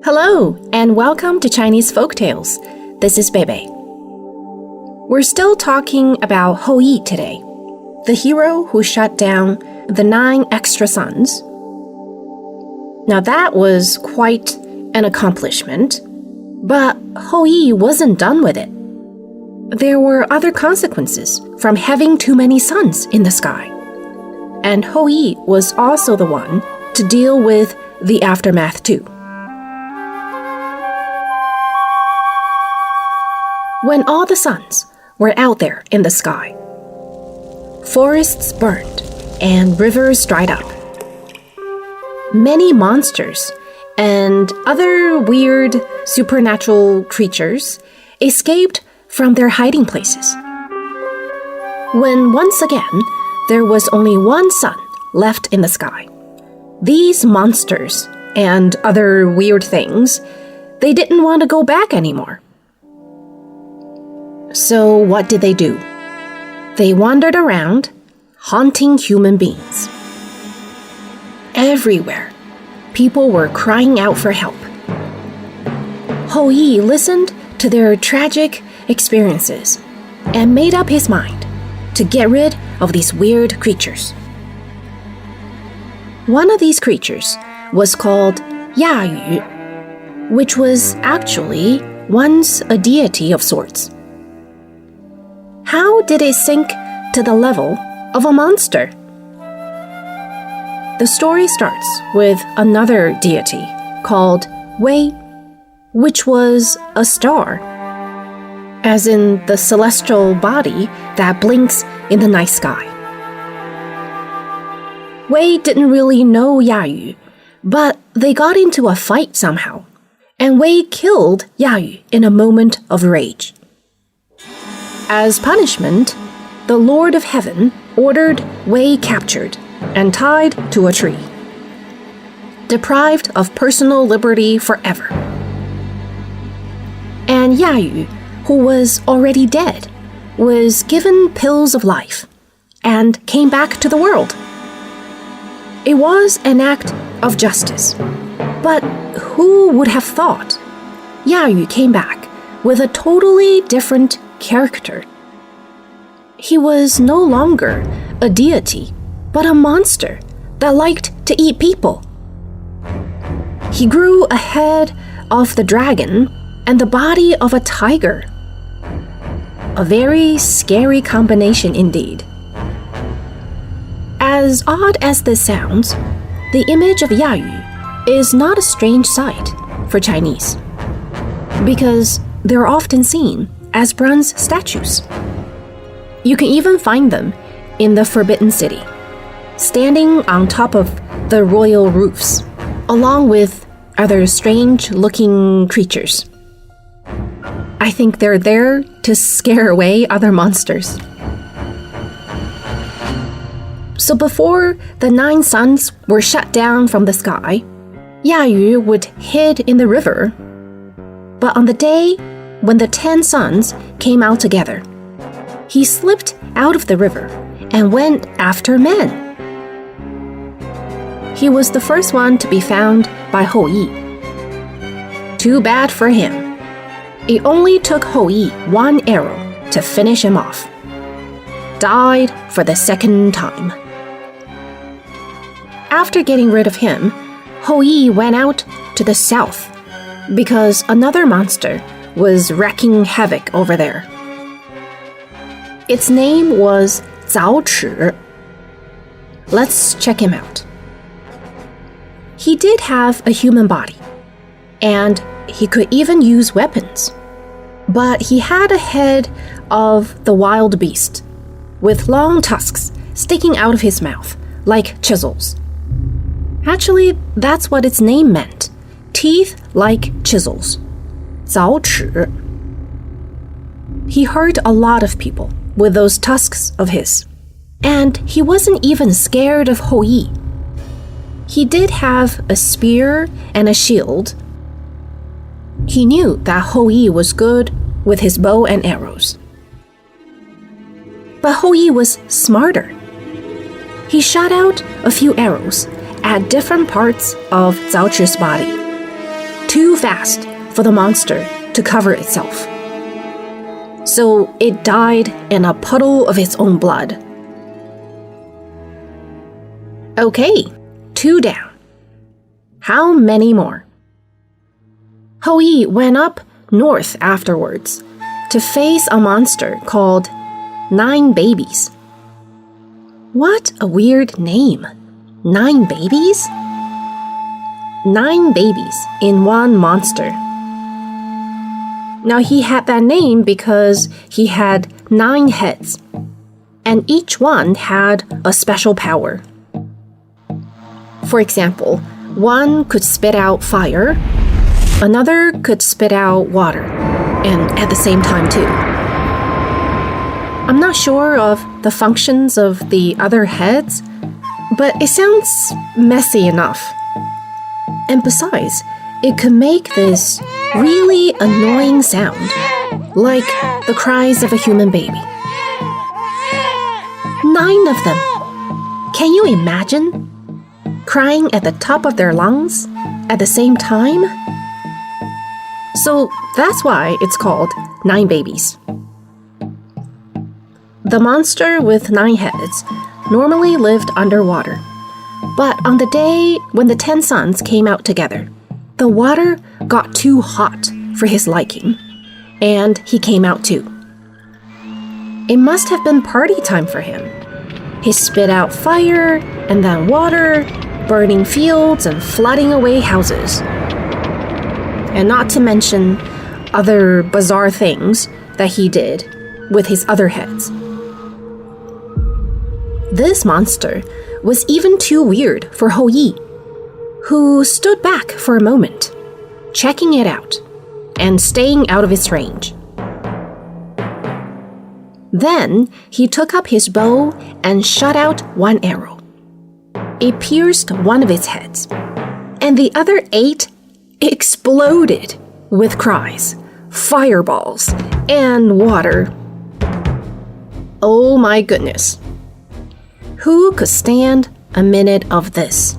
Hello, and welcome to Chinese Folktales. This is Bebe. We're still talking about Hou Yi today, the hero who shut down the 9 extra suns. Now that was quite an accomplishment, but Hou Yi wasn't done with it. There were other consequences from having too many suns in the sky. And Hou Yi was also the one to deal with the aftermath too. When all the suns were out there in the sky, forests burned and rivers dried up. Many monsters and other weird supernatural creatures escaped from their hiding places. When once again there was only one sun left in the sky, these monsters and other weird things, they didn't want to go back anymore. So what did they do? They wandered around, haunting human beings. Everywhere, people were crying out for help. Hou Yi listened to their tragic experiences and made up his mind to get rid of these weird creatures. One of these creatures was called Yu, which was actually once a deity of sorts. How did it sink to the level of a monster? The story starts with another deity called Wei, which was a star, as in the celestial body that blinks in the night sky. Wei didn't really know Yu, but they got into a fight somehow, and Wei killed Yu in a moment of rage. As punishment, the Lord of Heaven ordered Wei captured and tied to a tree, deprived of personal liberty forever. And Yu, who was already dead, was given pills of life and came back to the world. It was an act of justice, but who would have thought? Yu came back with a totally different character. He was no longer a deity, but a monster that liked to eat people. He grew a head of the dragon and the body of a tiger. A very scary combination indeed. As odd as this sounds, the image of Yu is not a strange sight for Chinese, because they're often seen as bronze statues. You can even find them in the Forbidden City, standing on top of the royal roofs, along with other strange-looking creatures. I think they're there to scare away other monsters. So before the 9 suns were shut down from the sky, Yu would hid in the river. But on the day when the 10 suns came out together, he slipped out of the river and went after men. He was the first one to be found by Hou Yi. Too bad for him. It only took Hou Yi 1 arrow to finish him off. Died for the second time. After getting rid of him, Hou Yi went out to the south because another monster was wreaking havoc over there. Its name was Zao Chi. Let's check him out. He did have a human body, and he could even use weapons. But he had a head of the wild beast, with long tusks sticking out of his mouth, like chisels. Actually, that's what its name meant. Teeth like chisels. Zao Chi. He hurt a lot of people with those tusks of his. And he wasn't even scared of Hou Yi. He did have a spear and a shield. He knew that Hou Yi was good with his bow and arrows. But Hou Yi was smarter. He shot out a few arrows at different parts of Zao Chi's body too fast for the monster to cover itself. So it died in a puddle of its own blood. Okay, 2 down. How many more? Hou Yi went up north afterwards to face a monster called 9 Babies. What a weird name. 9 babies? 9 babies in one monster. Now he had that name because he had 9 heads, and each one had a special power. For example, one could spit out fire, another could spit out water, and at the same time too. I'm not sure of the functions of the other heads, but it sounds messy enough. And besides, it could make this really annoying sound, like the cries of a human baby. 9 of them. Can you imagine? Crying at the top of their lungs at the same time? So that's why it's called 9 Babies. The monster with 9 heads normally lived underwater. But on the day when the 10 sons came out together, the water got too hot for his liking, and he came out too. It must have been party time for him. He spit out fire and then water, burning fields and flooding away houses. And not to mention other bizarre things that he did with his other heads. This monster was even too weird for Hou Yi, who stood back for a moment, checking it out and staying out of its range. Then he took up his bow and shot out 1 arrow. It pierced one of its heads, and the other 8 exploded with cries, fireballs, and water. Oh my goodness. Who could stand a minute of this?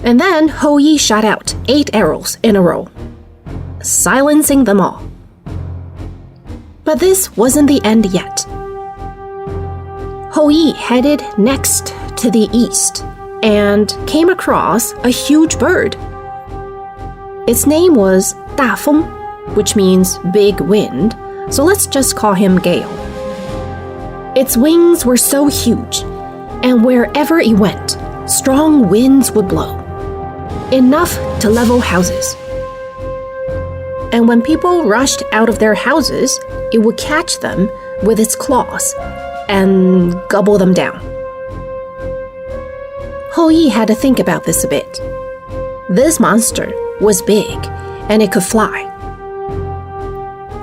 And then Hou Yi shot out 8 arrows in a row, silencing them all. But this wasn't the end yet. Hou Yi headed next to the east and came across a huge bird. Its name was 大风, which means big wind, so let's just call him Gale. Its wings were so huge, and wherever it went, strong winds would blow, enough to level houses. And when people rushed out of their houses, it would catch them with its claws and gobble them down. Hou Yi had to think about this a bit. This monster was big, and it could fly.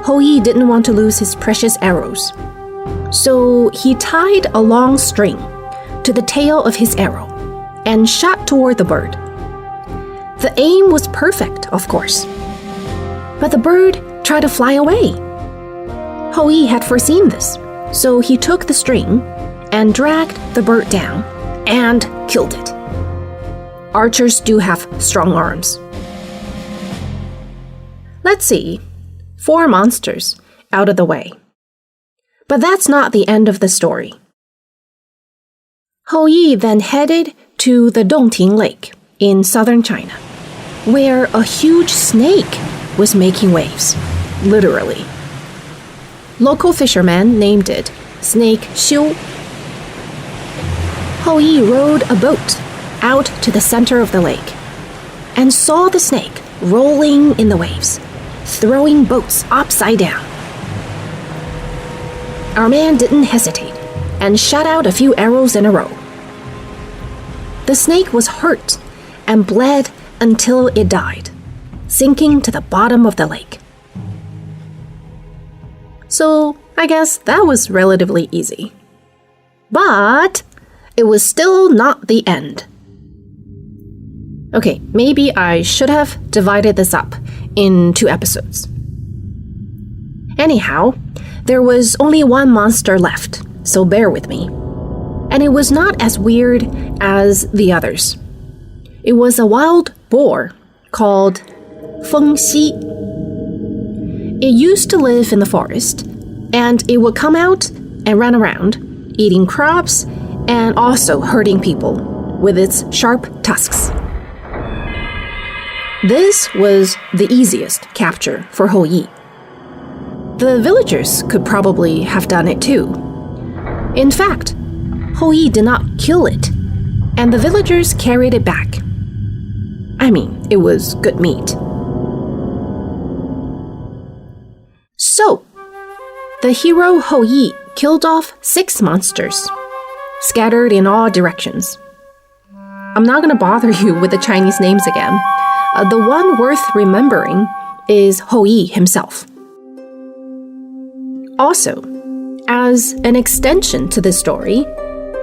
Hou Yi didn't want to lose his precious arrows. So he tied a long string to the tail of his arrow and shot toward the bird. The aim was perfect, of course. But the bird tried to fly away. Hou Yi had foreseen this, so he took the string and dragged the bird down and killed it. Archers do have strong arms. Let's see, 4 monsters out of the way. But that's not the end of the story. Hou Yi then headed to the Dongting Lake in southern China, where a huge snake was making waves, literally. Local fishermen named it Snake Xiu. Hou Yi rowed a boat out to the center of the lake and saw the snake rolling in the waves, throwing boats upside down. Our man didn't hesitate and shot out a few arrows in a row. The snake was hurt and bled until it died, sinking to the bottom of the lake. So I guess that was relatively easy. But it was still not the end. Okay, maybe I should have divided this up in 2 episodes. Anyhow, there was only 1 monster left, so bear with me. And it was not as weird as the others. It was a wild boar called Fengxi. It used to live in the forest, and it would come out and run around, eating crops and also hurting people with its sharp tusks. This was the easiest capture for Hou Yi. The villagers could probably have done it too. In fact, Hou Yi did not kill it, and the villagers carried it back. I mean, it was good meat. So, the hero Hou Yi killed off 6 monsters, scattered in all directions. I'm not going to bother you with the Chinese names again. The one worth remembering is Hou Yi himself. Also, as an extension to this story,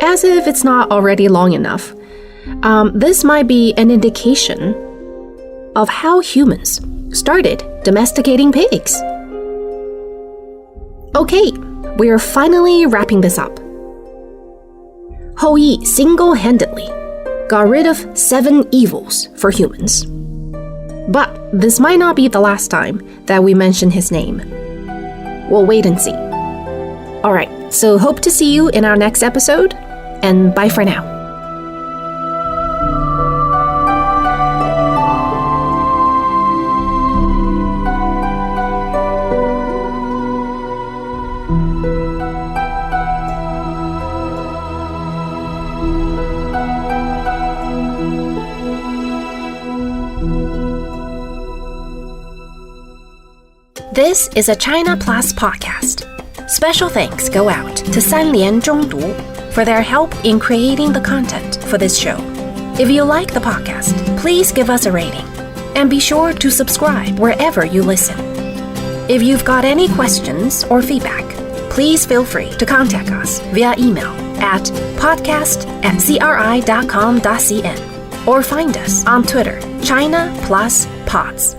as if it's not already long enough, this might be an indication of how humans started domesticating pigs. Okay, we're finally wrapping this up. Hou Yi single-handedly got rid of 7 evils for humans. But this might not be the last time that we mention his name. We'll wait and see. Alright, so hope to see you in our next episode, and bye for now. This is a China Plus podcast. Special thanks go out to Sanlian Zhongdu for their help in creating the content for this show. If you like the podcast, please give us a rating and be sure to subscribe wherever you listen. If you've got any questions or feedback, please feel free to contact us via email at podcast@cri.com.cn or find us on Twitter, China Plus Pods.